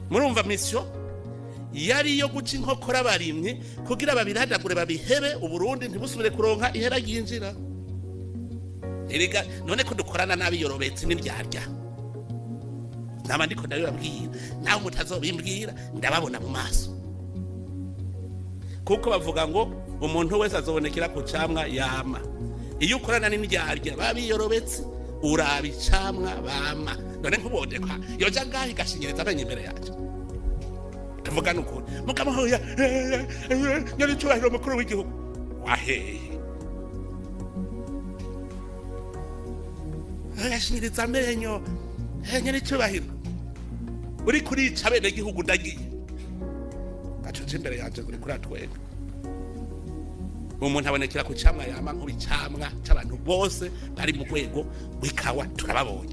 murumva mission yari yo guca inkokora abarimyi kugira babirandagure babihebe uburundi ntibusubire kuronka ihera ryinjira. Erega none ko dukorana n'abiyorobetse n'indyarya nama ndiko ndabibabwira nawe mutazobimbwira ndababona mu maso, kuko bavuga ngo umuntu wese azobonekera ku camwa yama. Iyo ukorana n'indyarya babiyorobetse uraba icamwa bama. None nkubodekwa yoja ngaho igashinyiriza amenye imbere yacu tuvuga n'ukuri mukamuhoya nyari cyubahiro mukuru w'igihugu waheye agashinyiriza amenyo nyari cyubahiro uri kurica bene gihugu ndagiye gacuca imbere yanje kuri atwega. Umuntu abonekera ku camwa yama nk'ibicamwa c'abantu bose bari mu rwego rw'ikawa turababonye.